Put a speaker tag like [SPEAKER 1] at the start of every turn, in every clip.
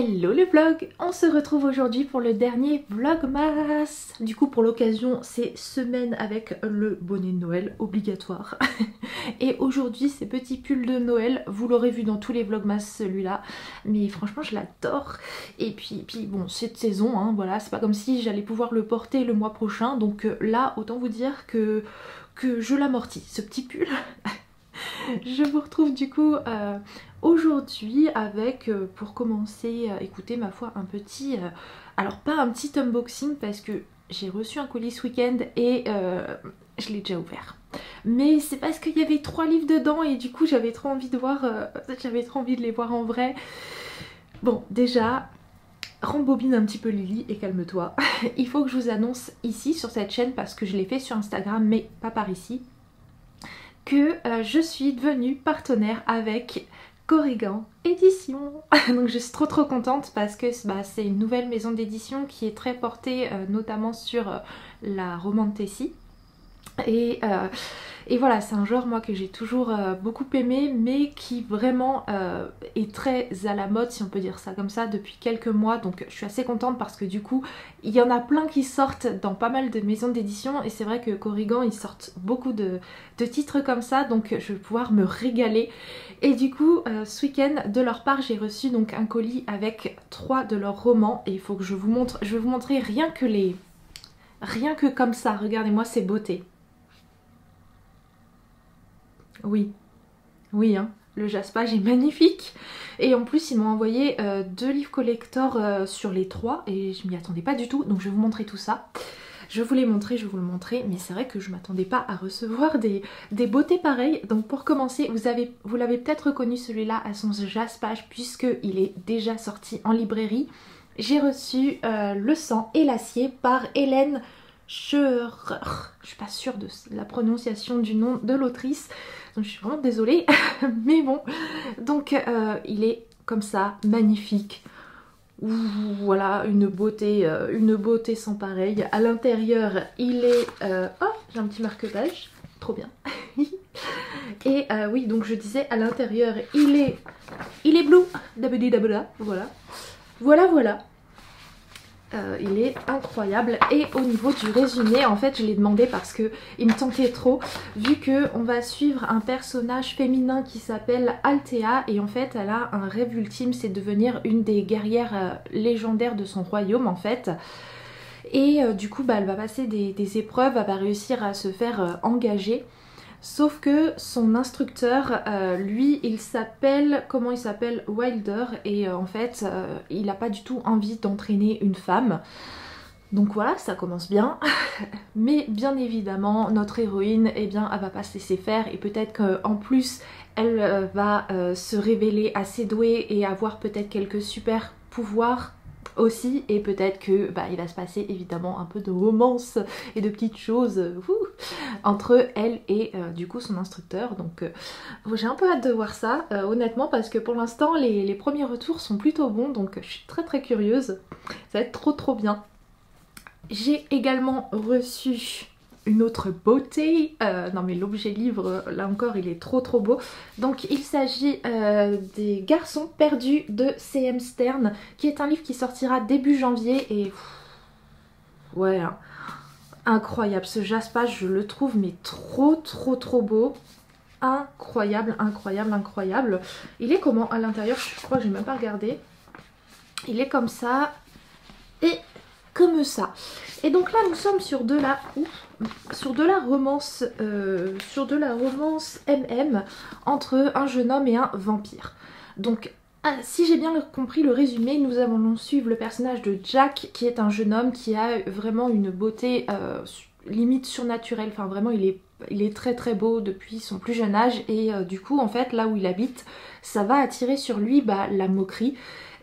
[SPEAKER 1] Hello les vlogs, on se retrouve aujourd'hui pour le dernier vlogmas. Du coup pour l'occasion c'est semaine avec le bonnet de Noël obligatoire. Et aujourd'hui c'est petit pull de Noël, vous l'aurez vu dans tous les vlogmas celui-là. Mais franchement je l'adore. Et puis bon c'est de saison, hein, voilà, c'est pas comme si j'allais pouvoir le porter le mois prochain. Donc là autant vous dire que je l'amortis ce petit pull. Je vous retrouve du coup aujourd'hui avec, pour commencer, écoutez ma foi, un petit... alors pas un petit unboxing parce que j'ai reçu un colis ce week-end et je l'ai déjà ouvert. Mais c'est parce qu'il y avait 3 livres dedans et du coup j'avais trop envie de voir, j'avais trop envie de les voir en vrai. Bon déjà... Rembobine un petit peu Lily et calme-toi. Il faut que je vous annonce ici sur cette chaîne parce que je l'ai fait sur Instagram mais pas par ici. Que je suis devenue partenaire avec Corrigan Édition. Donc je suis trop contente parce que c'est une nouvelle maison d'édition qui est très portée notamment sur la romance Tessie. Et voilà, c'est un genre moi que j'ai toujours beaucoup aimé mais qui vraiment est très à la mode si on peut dire ça comme ça depuis quelques mois. Donc je suis assez contente parce que du coup il y en a plein qui sortent dans pas mal de maisons d'édition et c'est vrai que Corrigan ils sortent beaucoup de titres comme ça, donc je vais pouvoir me régaler. Et du coup ce week-end de leur part j'ai reçu donc un colis avec 3 de leurs romans et il faut que je vous montre, je vais vous montrer rien que comme ça, regardez-moi ces beautés. Oui, oui, hein, le jaspage est magnifique. Et en plus, ils m'ont envoyé 2 livres collector sur les 3 et je m'y attendais pas du tout. Donc je vais vous montrer tout ça. Je vais vous les montrer, je vais vous le montrer. Mais c'est vrai que je m'attendais pas à recevoir des beautés pareilles. Donc pour commencer, vous l'avez peut-être reconnu celui-là à son jaspage puisqu'il est déjà sorti en librairie. J'ai reçu Le sang et l'acier par Hélène Scheurer. Je suis pas sûre de la prononciation du nom de l'autrice. Donc je suis vraiment désolée, mais bon. Donc il est comme ça, magnifique. Ouh, voilà, une beauté sans pareil. À l'intérieur, il est... oh, j'ai un petit marque-page, trop bien. Et oui, donc je disais, à l'intérieur, il est bleu, dabadi dabada, voilà. Voilà. Il est incroyable. Et au niveau du résumé, en fait je l'ai demandé parce que il me tentait trop, vu que on va suivre un personnage féminin qui s'appelle Althea et en fait elle a un rêve ultime, c'est devenir une des guerrières légendaires de son royaume en fait. Et du coup elle va passer des épreuves, elle va réussir à se faire engager. Sauf que son instructeur, lui, il s'appelle, comment il s'appelle, Wilder, et en fait, il n'a pas du tout envie d'entraîner une femme. Donc voilà, ça commence bien. Mais bien évidemment, notre héroïne, eh bien, elle va pas se laisser faire, et peut-être qu'en plus, elle va se révéler assez douée et avoir peut-être quelques super pouvoirs aussi, et peut-être que il va se passer évidemment un peu de romance et de petites choses entre elle et du coup son instructeur. Donc j'ai un peu hâte de voir ça honnêtement parce que pour l'instant les premiers retours sont plutôt bons, donc je suis très curieuse, ça va être trop bien. J'ai également reçu une autre beauté, non mais l'objet livre là encore il est trop beau. Donc il s'agit des Garçons perdus de C.M. Stern, qui est un livre qui sortira début janvier et ouais, hein, incroyable, ce jaspage je le trouve mais trop beau, incroyable. Il est comment à l'intérieur? Je crois que j'ai même pas regardé. Il est comme ça et comme ça. Et donc là nous sommes sur de la romance MM entre un jeune homme et un vampire. Donc si j'ai bien compris le résumé, nous allons suivre le personnage de Jack qui est un jeune homme qui a vraiment une beauté limite surnaturelle. Enfin vraiment il est très beau depuis son plus jeune âge et du coup en fait là où il habite ça va attirer sur lui la moquerie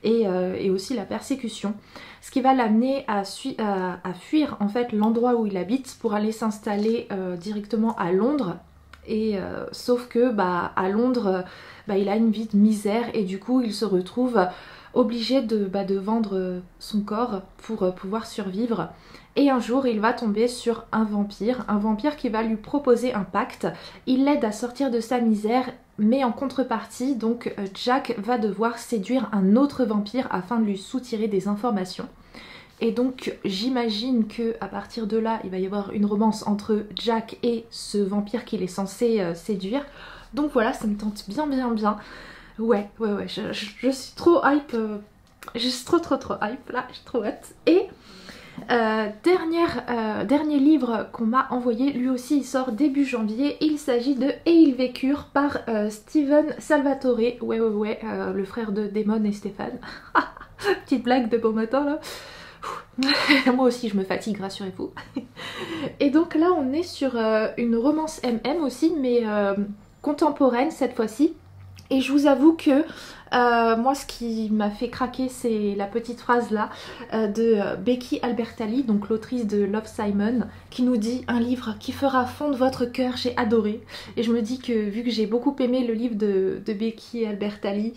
[SPEAKER 1] et aussi la persécution. Ce qui va l'amener à fuir en fait l'endroit où il habite pour aller s'installer directement à Londres. Et sauf que à Londres il a une vie de misère et du coup il se retrouve obligé de vendre son corps pour pouvoir survivre. Et un jour, il va tomber sur un vampire qui va lui proposer un pacte. Il l'aide à sortir de sa misère, mais en contrepartie, donc Jack va devoir séduire un autre vampire afin de lui soutirer des informations. Et donc j'imagine que à partir de là, il va y avoir une romance entre Jack et ce vampire qu'il est censé séduire. Donc voilà, ça me tente bien. Ouais, je suis trop hype. Je suis trop hype là, j'ai trop hâte. Et dernier livre qu'on m'a envoyé, lui aussi il sort début janvier. Il s'agit de Et ils vécurent par Steven Salvatore. Ouais, le frère de Damon et Stéphane. Petite blague de bon matin là. Moi aussi je me fatigue, rassurez-vous. Et donc là on est sur une romance MM aussi, mais contemporaine cette fois-ci. Et je vous avoue que moi ce qui m'a fait craquer, c'est la petite phrase là de Becky Albertalli, donc l'autrice de Love, Simon, qui nous dit un livre qui fera fondre votre cœur, j'ai adoré. Et je me dis que vu que j'ai beaucoup aimé le livre de Becky Albertalli,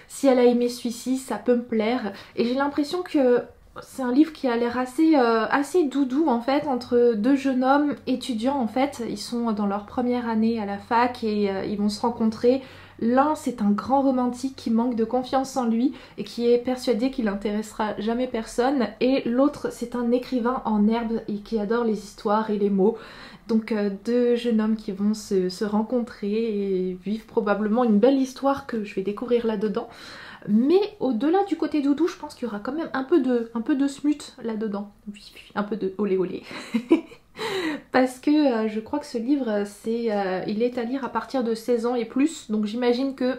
[SPEAKER 1] si elle a aimé celui-ci, ça peut me plaire. Et j'ai l'impression que c'est un livre qui a l'air assez doudou en fait, entre deux jeunes hommes étudiants en fait. Ils sont dans leur première année à la fac et ils vont se rencontrer. L'un c'est un grand romantique qui manque de confiance en lui et qui est persuadé qu'il n'intéressera jamais personne. Et l'autre c'est un écrivain en herbe et qui adore les histoires et les mots. Donc deux jeunes hommes qui vont se rencontrer et vivre probablement une belle histoire que je vais découvrir là-dedans. Mais au-delà du côté doudou, je pense qu'il y aura quand même un peu de smut là-dedans. Un peu de olé olé. Parce que je crois que ce livre, il est à lire à partir de 16 ans et plus. Donc j'imagine que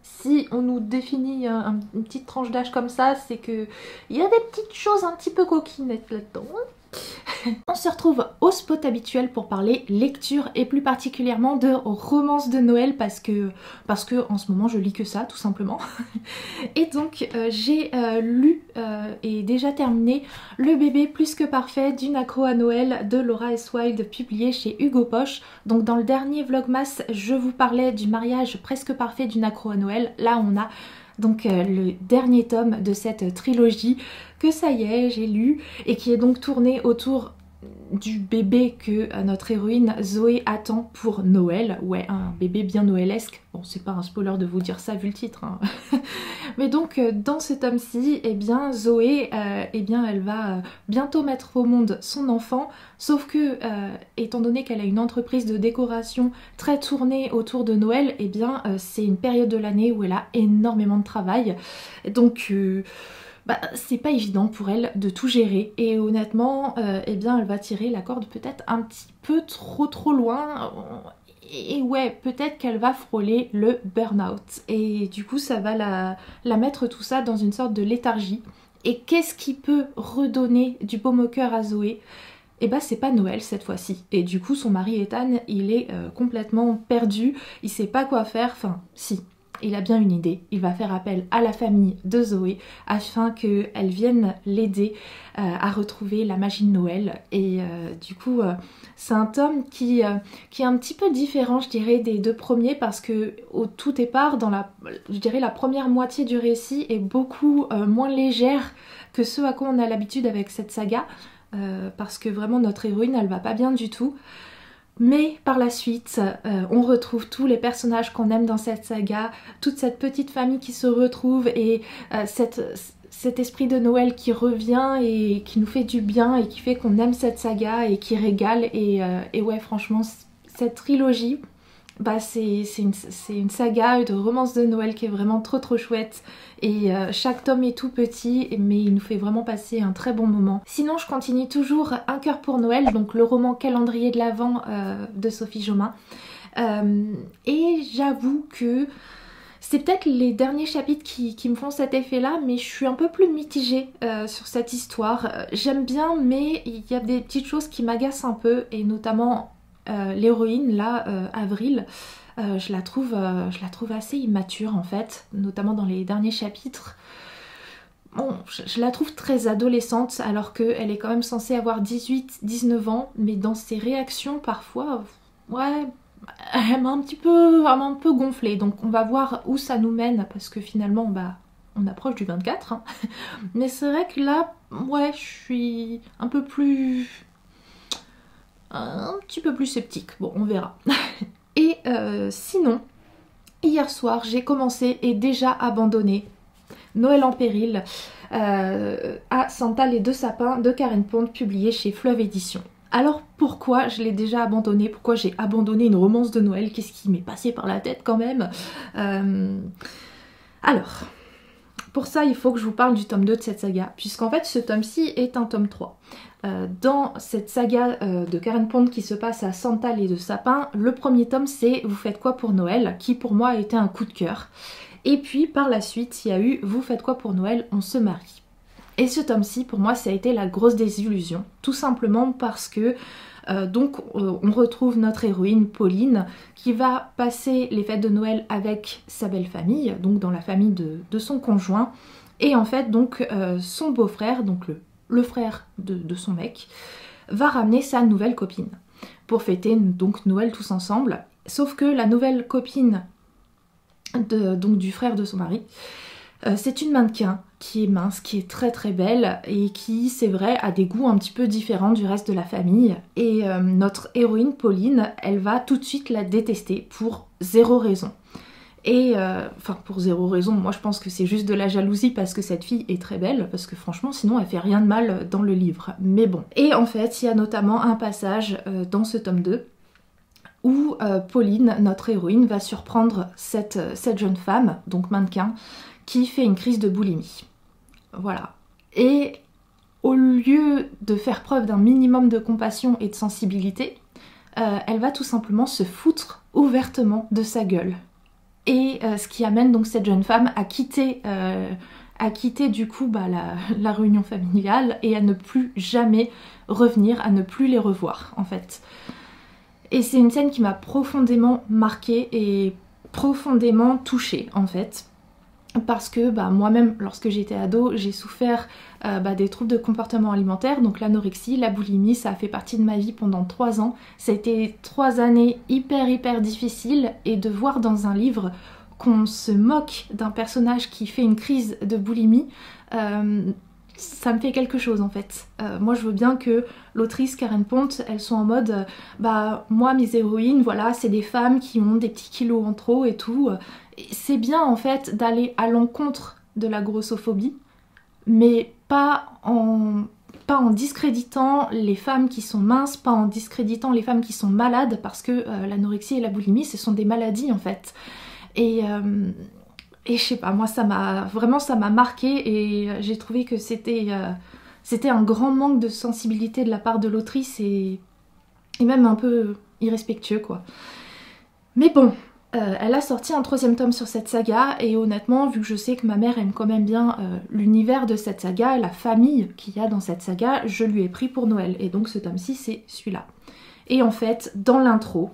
[SPEAKER 1] si on nous définit une petite tranche d'âge comme ça, c'est que il y a des petites choses un petit peu coquinettes là-dedans. On se retrouve au spot habituel pour parler lecture et plus particulièrement de romances de Noël parce que en ce moment je lis que ça tout simplement. Et donc j'ai lu et déjà terminé Le bébé plus que parfait d'une accro à Noël de Laura S. Wilde, publié chez Hugo Poche. Donc dans le dernier vlogmas je vous parlais du mariage presque parfait d'une accro à Noël. Là on a donc le dernier tome de cette trilogie que ça y est j'ai lu et qui est donc tourné autour du bébé que notre héroïne Zoé attend pour Noël. Ouais, un bébé bien noëlesque. Bon, c'est pas un spoiler de vous dire ça vu le titre, hein. Mais donc dans ce tome-ci, eh bien Zoé, eh bien elle va bientôt mettre au monde son enfant, sauf que étant donné qu'elle a une entreprise de décoration très tournée autour de Noël, eh bien c'est une période de l'année où elle a énormément de travail. Donc c'est pas évident pour elle de tout gérer et honnêtement eh bien elle va tirer la corde peut-être un petit peu trop loin et ouais peut-être qu'elle va frôler le burn-out et du coup ça va la mettre tout ça dans une sorte de léthargie. Et qu'est-ce qui peut redonner du baume au cœur à Zoé? Et bah c'est pas Noël cette fois-ci. Et du coup son mari Ethan il est complètement perdu, il sait pas quoi faire, enfin si. Il a bien une idée, il va faire appel à la famille de Zoé afin qu'elle vienne l'aider à retrouver la magie de Noël. Et du coup, c'est un tome qui est un petit peu différent, je dirais, des deux premiers parce que au tout départ, je dirais la première moitié du récit est beaucoup moins légère que ce à quoi on a l'habitude avec cette saga parce que vraiment notre héroïne, elle va pas bien du tout. Mais par la suite, on retrouve tous les personnages qu'on aime dans cette saga, toute cette petite famille qui se retrouve et cet esprit de Noël qui revient et qui nous fait du bien et qui fait qu'on aime cette saga et qui régale. Et ouais, franchement, cette trilogie, c'est une saga de romance de Noël qui est vraiment trop chouette. Et chaque tome est tout petit mais il nous fait vraiment passer un très bon moment. Sinon je continue toujours Un cœur pour Noël, donc le roman calendrier de l'Avent de Sophie Jomain. Et j'avoue que c'est peut-être les derniers chapitres qui me font cet effet là, mais je suis un peu plus mitigée sur cette histoire. J'aime bien mais il y a des petites choses qui m'agacent un peu et notamment l'héroïne là, Avril. Je la trouve assez immature en fait, notamment dans les derniers chapitres. Bon, je la trouve très adolescente alors qu'elle est quand même censée avoir 18-19 ans, mais dans ses réactions parfois, ouais, elle m'a un peu gonflée. Donc on va voir où ça nous mène parce que finalement, on approche du 24, hein. Mais c'est vrai que là, ouais, je suis un peu plus... un petit peu plus sceptique. Bon, on verra. Et sinon, hier soir, j'ai commencé et déjà abandonné Noël en péril à Santa les deux sapins de Karen Pond, publié chez Fleuve Édition. Alors pourquoi je l'ai déjà abandonné? Pourquoi j'ai abandonné une romance de Noël? Qu'est-ce qui m'est passé par la tête quand même? Alors, pour ça il faut que je vous parle du tome 2 de cette saga, puisqu'en fait ce tome-ci est un tome 3. Dans cette saga de Karen Pond qui se passe à Santa les deux sapins, le premier tome c'est Vous faites quoi pour Noël, qui pour moi a été un coup de cœur. Et puis par la suite il y a eu Vous faites quoi pour Noël, on se marie. Et ce tome-ci, pour moi, ça a été la grosse désillusion. Tout simplement parce que on retrouve notre héroïne, Pauline, qui va passer les fêtes de Noël avec sa belle famille, donc dans la famille de son conjoint. Et en fait, donc, son beau-frère, donc le frère de son mec, va ramener sa nouvelle copine pour fêter donc Noël tous ensemble. Sauf que la nouvelle copine donc, du frère de son mari, c'est une mannequin qui est mince, qui est très très belle et qui, c'est vrai, a des goûts un petit peu différents du reste de la famille. Et notre héroïne Pauline, elle va tout de suite la détester pour zéro raison. Et enfin pour zéro raison, moi je pense que c'est juste de la jalousie parce que cette fille est très belle, parce que franchement sinon elle fait rien de mal dans le livre. Mais bon. Et en fait il y a notamment un passage dans ce tome 2 où Pauline, notre héroïne, va surprendre cette jeune femme, donc mannequin, qui fait une crise de boulimie. Voilà. Et au lieu de faire preuve d'un minimum de compassion et de sensibilité, elle va tout simplement se foutre ouvertement de sa gueule. Et ce qui amène donc cette jeune femme à quitter du coup la réunion familiale et à ne plus jamais revenir, à ne plus les revoir en fait. Et c'est une scène qui m'a profondément marquée et profondément touchée en fait. Parce que moi-même, lorsque j'étais ado, j'ai souffert des troubles de comportement alimentaire, donc l'anorexie, la boulimie, ça a fait partie de ma vie pendant 3 ans. Ça a été 3 années hyper difficiles, et de voir dans un livre qu'on se moque d'un personnage qui fait une crise de boulimie, ça me fait quelque chose en fait. Moi je veux bien que l'autrice Karen Pond, elles sont en mode moi mes héroïnes, voilà, c'est des femmes qui ont des petits kilos en trop et tout. C'est bien en fait d'aller à l'encontre de la grossophobie, mais pas en discréditant les femmes qui sont minces, pas en discréditant les femmes qui sont malades, parce que l'anorexie et la boulimie ce sont des maladies en fait. Et je sais pas, moi ça m'a marqué, et j'ai trouvé que c'était un grand manque de sensibilité de la part de l'autrice, et même un peu irrespectueux quoi. Mais bon, elle a sorti un 3e tome sur cette saga, et honnêtement, vu que je sais que ma mère aime quand même bien l'univers de cette saga, la famille qu'il y a dans cette saga, je lui ai pris pour Noël, et donc ce tome-ci c'est celui-là. Et en fait, dans l'intro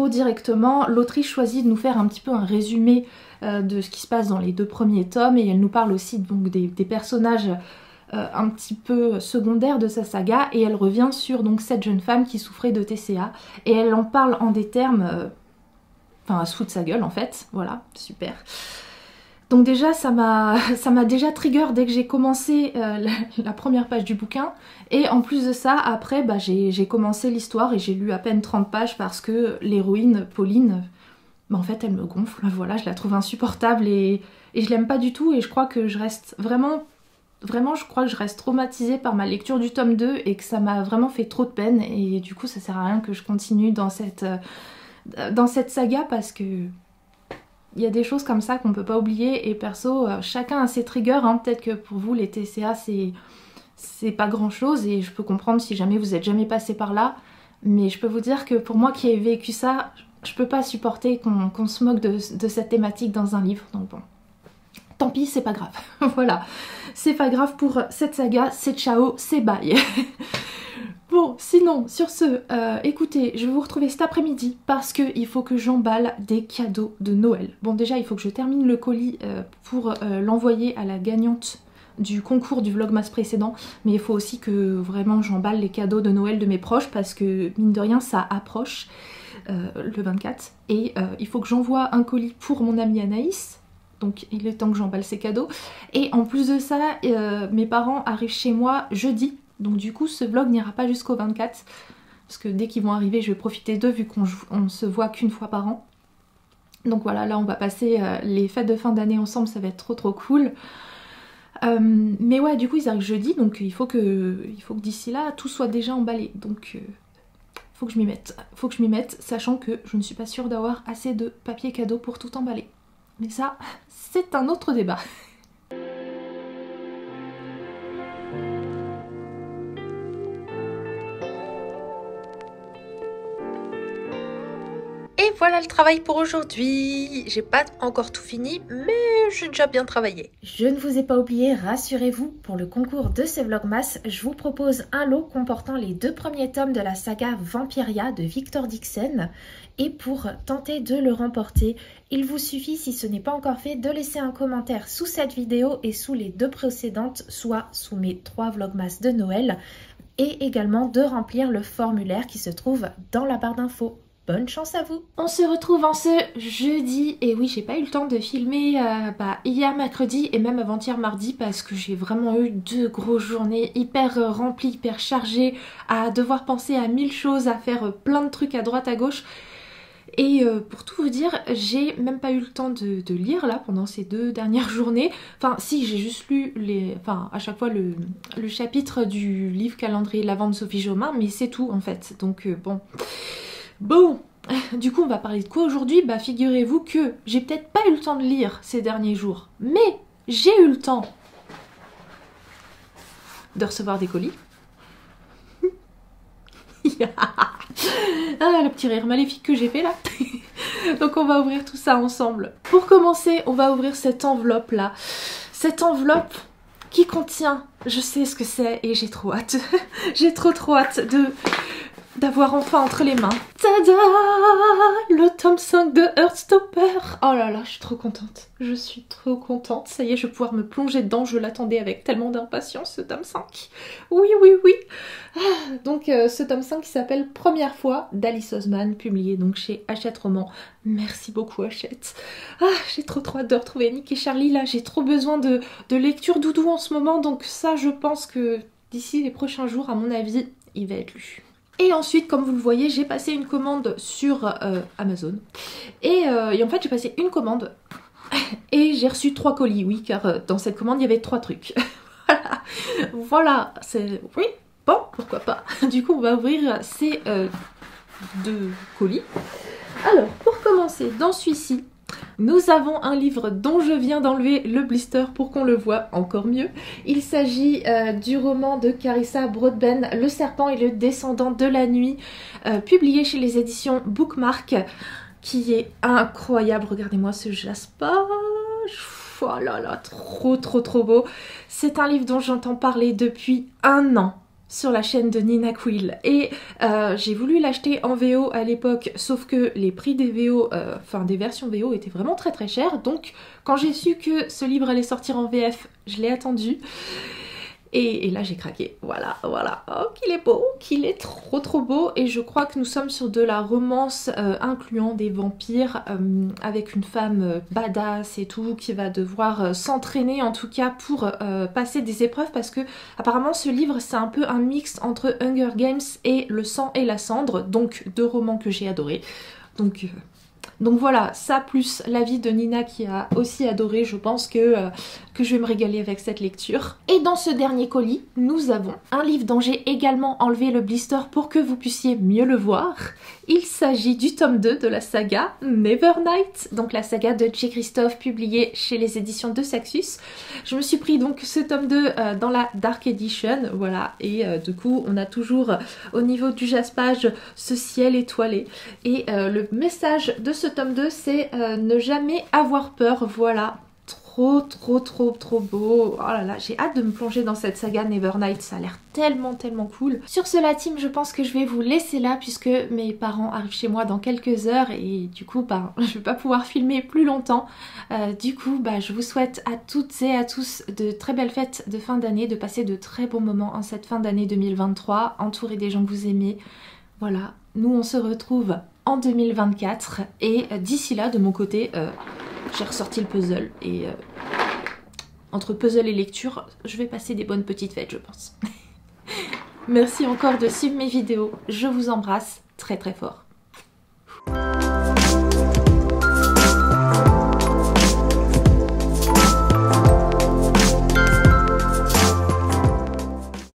[SPEAKER 1] directement, l'autrice choisit de nous faire un petit peu un résumé de ce qui se passe dans les 2 premiers tomes, et elle nous parle aussi donc des personnages un petit peu secondaires de sa saga, et elle revient sur donc cette jeune femme qui souffrait de TCA, et elle en parle en des termes... Enfin, elle se fout de sa gueule en fait, voilà, super. Donc déjà, ça m'a déjà trigger dès que j'ai commencé la première page du bouquin. Et en plus de ça, après, j'ai commencé l'histoire et j'ai lu à peine 30 pages parce que l'héroïne, Pauline, en fait, elle me gonfle, voilà, je la trouve insupportable et je l'aime pas du tout. Et je crois que je reste vraiment, je crois que je reste traumatisée par ma lecture du tome 2 et que ça m'a vraiment fait trop de peine. Et du coup, ça sert à rien que je continue dans cette saga, parce que il y a des choses comme ça qu'on peut pas oublier, et perso chacun a ses triggers, hein. Peut-être que pour vous les TCA c'est pas grand chose, et je peux comprendre si jamais vous êtes jamais passé par là, mais je peux vous dire que pour moi qui ai vécu ça, je peux pas supporter qu'on se moque de cette thématique dans un livre, donc bon. Tant pis, c'est pas grave. Voilà, c'est pas grave pour cette saga, c'est ciao, c'est bye. Bon, sinon, sur ce, écoutez, je vais vous retrouver cet après-midi parce qu'il faut que j'emballe des cadeaux de Noël. Bon, déjà, il faut que je termine le colis pour l'envoyer à la gagnante du concours du vlogmas précédent, mais il faut aussi que vraiment j'emballe les cadeaux de Noël de mes proches, parce que, mine de rien, ça approche le 24. Et il faut que j'envoie un colis pour mon amie Anaïs, donc il est temps que j'emballe ces cadeaux. Et en plus de ça, mes parents arrivent chez moi jeudi, donc du coup ce vlog n'ira pas jusqu'au 24, parce que dès qu'ils vont arriver je vais profiter d'eux vu qu'on se voit qu'une fois par an. Donc voilà, là on va passer les fêtes de fin d'année ensemble, ça va être trop cool. Mais ouais, du coup ils arrivent jeudi, donc il faut que d'ici là tout soit déjà emballé. Donc faut que je m'y mette, sachant que je ne suis pas sûre d'avoir assez de papier cadeau pour tout emballer. Mais ça, c'est un autre débat. Et voilà le travail pour aujourd'hui. J'ai pas encore tout fini, mais j'ai déjà bien travaillé.
[SPEAKER 2] Je ne vous ai pas oublié, rassurez-vous, pour le concours de ce Vlogmas, je vous propose un lot comportant les 2 premiers tomes de la saga Vampiria de Victor Dixon. Et pour tenter de le remporter, il vous suffit, si ce n'est pas encore fait, de laisser un commentaire sous cette vidéo et sous les 2 précédentes, soit sous mes 3 Vlogmas de Noël, et également de remplir le formulaire qui se trouve dans la barre d'infos. Bonne chance à vous!
[SPEAKER 1] On se retrouve en ce jeudi, et oui j'ai pas eu le temps de filmer hier mercredi et même avant-hier mardi parce que j'ai vraiment eu 2 grosses journées hyper remplies, hyper chargées, à devoir penser à 1000 choses, à faire plein de trucs à droite à gauche. Et pour tout vous dire, j'ai même pas eu le temps de lire là pendant ces 2 dernières journées. Enfin si, j'ai juste lu à chaque fois le chapitre du livre calendrier de l'Avent de Sophie Jomain, mais c'est tout en fait. Donc Bon, du coup on va parler de quoi aujourd'hui? Bah figurez-vous que j'ai peut-être pas eu le temps de lire ces derniers jours, mais j'ai eu le temps de recevoir des colis. Ah, le petit rire maléfique que j'ai fait là. Donc on va ouvrir tout ça ensemble. Pour commencer, on va ouvrir cette enveloppe là. Cette enveloppe qui contient, je sais ce que c'est et j'ai trop hâte. J'ai trop hâte d'avoir enfin entre les mains. Tada! Le tome 5 de Heartstopper. Oh là là, je suis trop contente. Je suis trop contente. Ça y est, je vais pouvoir me plonger dedans. Je l'attendais avec tellement d'impatience, ce tome 5. Oui, oui, oui. Donc ce tome 5 qui s'appelle Première fois d'Alice Oseman, publié donc chez Hachette Roman. Merci beaucoup Hachette. J'ai trop hâte de retrouver Nick et Charlie là. J'ai trop besoin de lecture doudou en ce moment. Donc ça, je pense que d'ici les prochains jours, à mon avis, il va être lu. Et ensuite, comme vous le voyez, j'ai passé une commande sur Amazon. Et en fait, j'ai passé une commande et j'ai reçu 3 colis. Oui, car dans cette commande, il y avait 3 trucs. Voilà, c'est... Oui, bon, pourquoi pas. Du coup, on va ouvrir ces 2 colis. Alors, pour commencer, dans celui-ci, nous avons un livre dont je viens d'enlever le blister pour qu'on le voit encore mieux. Il s'agit du roman de Carissa Broadbent, Le serpent et le descendant de la nuit, publié chez les éditions Bookmark, qui est incroyable. Regardez-moi ce jaspage. Oh là là, trop beau. C'est un livre dont j'entends parler depuis 1 an sur la chaîne de Nina Quill et j'ai voulu l'acheter en VO à l'époque, sauf que les prix des VO, des versions VO étaient vraiment très chers, donc quand j'ai su que ce livre allait sortir en VF, je l'ai attendu et là j'ai craqué. Voilà. Oh qu'il est trop beau, et je crois que nous sommes sur de la romance incluant des vampires avec une femme badass et tout qui va devoir s'entraîner en tout cas pour passer des épreuves, parce que apparemment ce livre c'est un peu un mix entre Hunger Games et Le sang et la cendre, donc 2 romans que j'ai adorés. Donc voilà, ça plus l'avis de Nina qui a aussi adoré, je pense que je vais me régaler avec cette lecture. Et dans ce dernier colis, nous avons un livre dont j'ai également enlevé le blister pour que vous puissiez mieux le voir. Il s'agit du tome 2 de la saga Nevernight, donc la saga de J. Christophe publiée chez les éditions de Saxus. Je me suis pris donc ce tome 2 dans la Dark Edition, voilà, et du coup on a toujours au niveau du jaspage ce ciel étoilé. Et le message de ce tome 2 c'est ne jamais avoir peur, voilà. Trop beau. Oh là là, j'ai hâte de me plonger dans cette saga Nevernight, ça a l'air tellement cool. Sur ce la team, je pense que je vais vous laisser là puisque mes parents arrivent chez moi dans quelques heures et du coup je vais pas pouvoir filmer plus longtemps. Du coup je vous souhaite à toutes et à tous de très belles fêtes de fin d'année, de passer de très bons moments en cette fin d'année 2023, entourés des gens que vous aimez. Voilà, nous on se retrouve en 2024 et d'ici là de mon côté j'ai ressorti le puzzle et entre puzzle et lecture, je vais passer des bonnes petites fêtes, je pense. Merci encore de suivre mes vidéos, je vous embrasse très très fort.